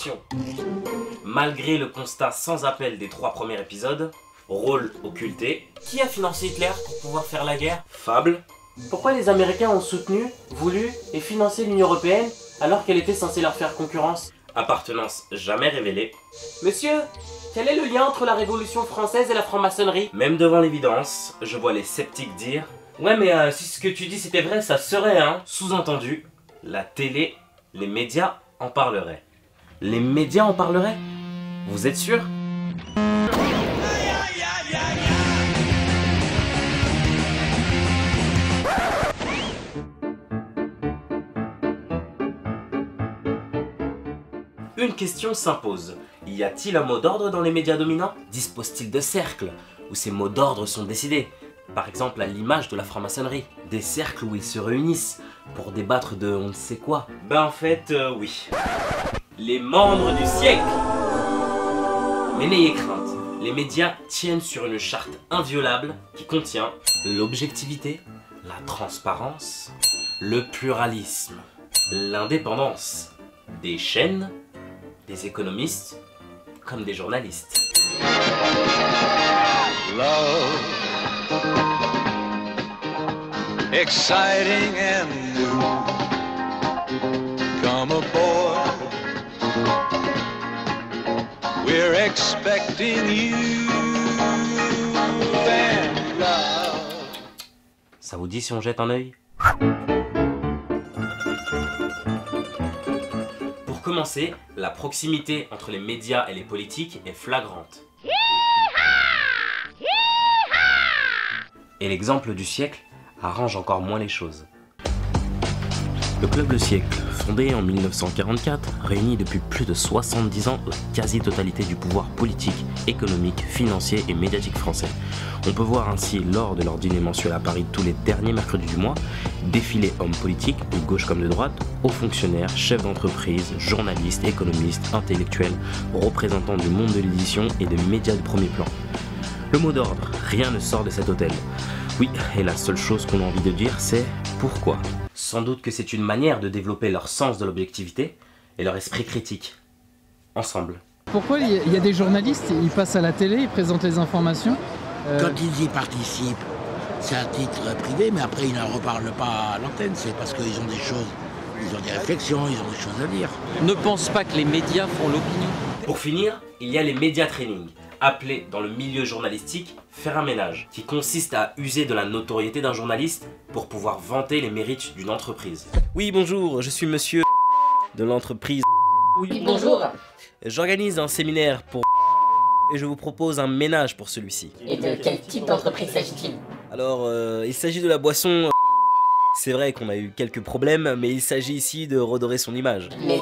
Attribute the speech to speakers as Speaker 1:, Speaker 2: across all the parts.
Speaker 1: Attention, malgré le constat sans appel des 3 premiers épisodes, rôle occulté. Qui a financé Hitler pour pouvoir faire la guerre? Fable. Pourquoi les Américains ont soutenu, voulu et financé l'Union Européenne alors qu'elle était censée leur faire concurrence? Appartenance jamais révélée. Monsieur, quel est le lien entre la Révolution française et la franc-maçonnerie? Même devant l'évidence, je vois les sceptiques dire « Ouais mais si ce que tu dis c'était vrai, ça serait hein !» Sous-entendu, la télé, les médias en parleraient. Les médias en parleraient? Vous êtes sûr? Une question s'impose. Y a-t-il un mot d'ordre dans les médias dominants? Dispose-t-il de cercles où ces mots d'ordre sont décidés? Par exemple à l'image de la franc-maçonnerie. Des cercles où ils se réunissent pour débattre de on ne sait quoi. Ben en fait, oui. Les membres du siècle! Mais n'ayez crainte, les médias tiennent sur une charte inviolable qui contient l'objectivité, la transparence, le pluralisme, l'indépendance des chaînes, des économistes comme des journalistes.
Speaker 2: Love, exciting and new. Come aboard, we're expecting you and love.
Speaker 1: Ça vous dit si on jette un œil? Pour commencer, la proximité entre les médias et les politiques est flagrante. Et l'exemple du siècle arrange encore moins les choses. Le Club Le Siècle, fondé en 1944, réunit depuis plus de 70 ans la quasi-totalité du pouvoir politique, économique, financier et médiatique français. On peut voir ainsi, lors de leur dîner mensuel à Paris tous les derniers mercredis du mois, défiler hommes politiques, de gauche comme de droite, hauts fonctionnaires, chefs d'entreprise, journalistes, économistes, intellectuels, représentants du monde de l'édition et des médias de premier plan. Le mot d'ordre, rien ne sort de cet hôtel. Oui, et la seule chose qu'on a envie de dire, c'est pourquoi. Sans doute que c'est une manière de développer leur sens de l'objectivité et leur esprit critique. Ensemble.
Speaker 3: Pourquoi il y a des journalistes, ils passent à la télé, ils présentent les informations
Speaker 4: Quand ils y participent, c'est à titre privé, mais après ils n'en reparlent pas à l'antenne, c'est parce qu'ils ont des choses, ils ont des réflexions, ils ont des choses à dire.
Speaker 5: Ne pense pas que les médias font l'opinion.
Speaker 1: Pour finir, il y a les médias training, appelés dans le milieu journalistique faire un ménage, qui consiste à user de la notoriété d'un journaliste pour pouvoir vanter les mérites d'une entreprise. Oui, bonjour, je suis monsieur de l'entreprise.
Speaker 6: Oui, bonjour.
Speaker 1: J'organise un séminaire pour et je vous propose un ménage pour celui-ci.
Speaker 6: Et de quel type d'entreprise s'agit-il?
Speaker 1: Alors, il s'agit de la boisson. C'est vrai qu'on a eu quelques problèmes, mais il s'agit ici de redorer son image.
Speaker 6: Mais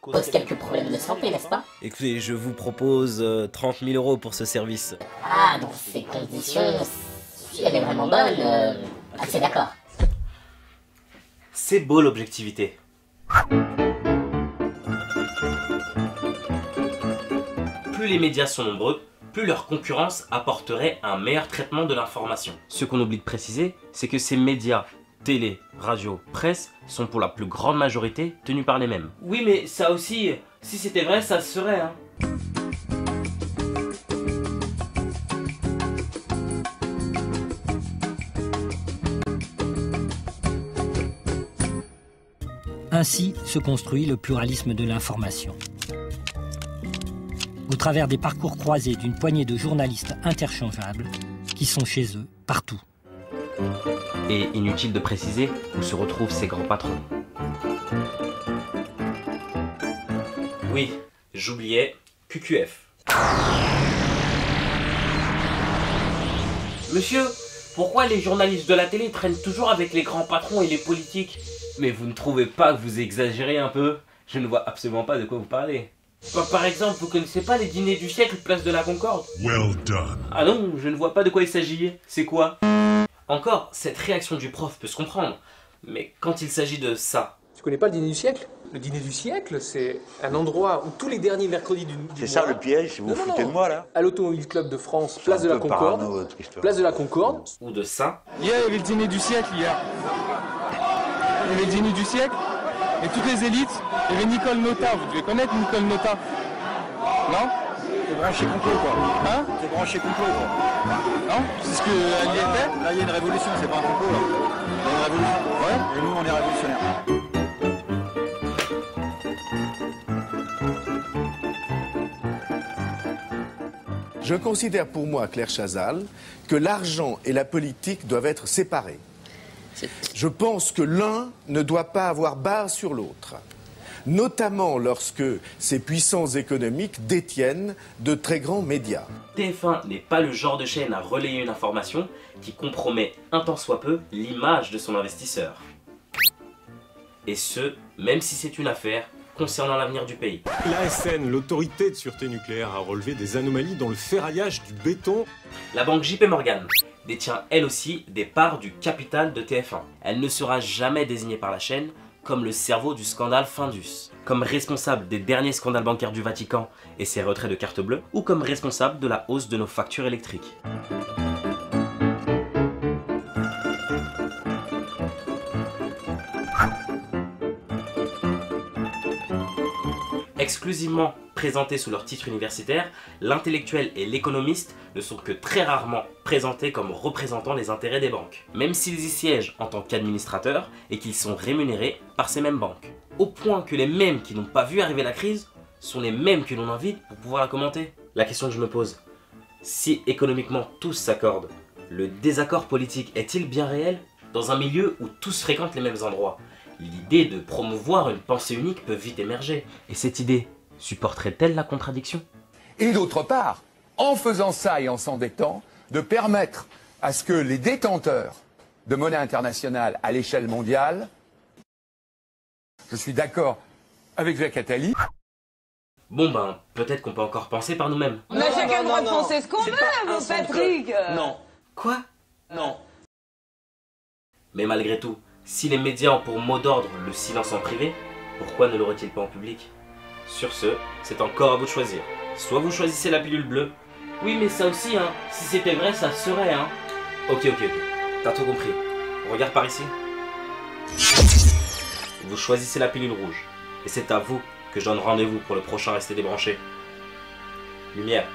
Speaker 6: pose quelques problèmes de santé, n'est-ce pas?
Speaker 1: Écoutez, je vous propose 30 000 € pour ce service.
Speaker 6: Ah, dans ces conditions, si elle est vraiment bonne, c'est d'accord.
Speaker 1: C'est beau l'objectivité. Plus les médias sont nombreux, plus leur concurrence apporterait un meilleur traitement de l'information. Ce qu'on oublie de préciser, c'est que ces médias, télé, radio, presse, sont pour la plus grande majorité tenus par les mêmes. Oui, mais ça aussi, si c'était vrai, ça se serait, hein.
Speaker 7: Ainsi se construit le pluralisme de l'information. Au travers des parcours croisés d'une poignée de journalistes interchangeables qui sont chez eux partout.
Speaker 1: Et inutile de préciser où se retrouvent ces grands patrons. Oui, j'oubliais QQF. Monsieur, pourquoi les journalistes de la télé traînent toujours avec les grands patrons et les politiques? Mais vous ne trouvez pas que vous exagérez un peu? Je ne vois absolument pas de quoi vous parlez. Par exemple, vous connaissez pas les dîners du siècle place de la Concorde?
Speaker 8: Well done.
Speaker 1: Ah non, je ne vois pas de quoi il s'agit. C'est quoi? Encore, cette réaction du prof peut se comprendre. Mais quand il s'agit de ça...
Speaker 9: Tu connais pas le dîner du siècle? Le dîner du siècle, c'est un endroit où tous les derniers mercredis du mois...
Speaker 10: C'est ça le piège, vous foutez de moi là?
Speaker 9: À l'Automobile Club de France, place de la Concorde. Place de la Concorde.
Speaker 1: Ou de ça.
Speaker 3: Hier, il y avait le dîner du siècle, hier. Il y avait le dîner du siècle.
Speaker 8: et toutes les élites. Il y avait Nicole Notat, vous devez connaître Nicole Notat. Non?
Speaker 10: T'es branché complot quoi.
Speaker 8: Hein?
Speaker 10: T'es branché complot quoi.
Speaker 8: Non? C'est ce qu'elle y était?
Speaker 10: Là il y a une révolution, c'est pas un complot là. Il y a une révolution. Ouais. Et nous on est révolutionnaires.
Speaker 11: Je considère pour moi, Claire Chazal, que l'argent et la politique doivent être séparés. Je pense que l'un ne doit pas avoir base sur l'autre, notamment lorsque ces puissances économiques détiennent de très grands médias.
Speaker 1: TF1 n'est pas le genre de chaîne à relayer une information qui compromet un tant soit peu l'image de son investisseur. Et ce, même si c'est une affaire concernant l'avenir du pays.
Speaker 12: L'ASN, l'autorité de sûreté nucléaire, a relevé des anomalies dans le ferraillage du béton.
Speaker 1: La banque JP Morgan détient elle aussi des parts du capital de TF1. Elle ne sera jamais désignée par la chaîne comme le cerveau du scandale Findus, comme responsable des derniers scandales bancaires du Vatican et ses retraits de carte bleue, ou comme responsable de la hausse de nos factures électriques. Exclusivement présentés sous leur titre universitaire, l'intellectuel et l'économiste ne sont que très rarement présentés comme représentants des intérêts des banques, même s'ils y siègent en tant qu'administrateurs et qu'ils sont rémunérés par ces mêmes banques. Au point que les mêmes qui n'ont pas vu arriver la crise sont les mêmes que l'on invite pour pouvoir la commenter. La question que je me pose, si économiquement tous s'accordent, le désaccord politique est-il bien réel? Dans un milieu où tous fréquentent les mêmes endroits, l'idée de promouvoir une pensée unique peut vite émerger. Et cette idée supporterait-elle la contradiction?
Speaker 13: Et d'autre part, en faisant ça et en s'endettant, de permettre à ce que les détenteurs de monnaie internationale à l'échelle mondiale, je suis d'accord avec Jacques Attali.
Speaker 1: Bon ben, peut-être qu'on peut encore penser par nous-mêmes.
Speaker 14: On a chacun le droit de penser ce qu'on veut, mon Patrick.
Speaker 1: Non. Quoi?
Speaker 14: Non.
Speaker 1: Mais malgré tout, si les médias ont pour mot d'ordre le silence en privé, pourquoi ne l'auraient-ils pas en public? Sur ce, c'est encore à vous de choisir. Soit vous choisissez la pilule bleue. Oui mais ça aussi hein, si c'était vrai ça serait hein. Ok, t'as tout compris. Regarde par ici. Vous choisissez la pilule rouge. Et c'est à vous que je donne rendez-vous pour le prochain Restez débranchés. Lumière.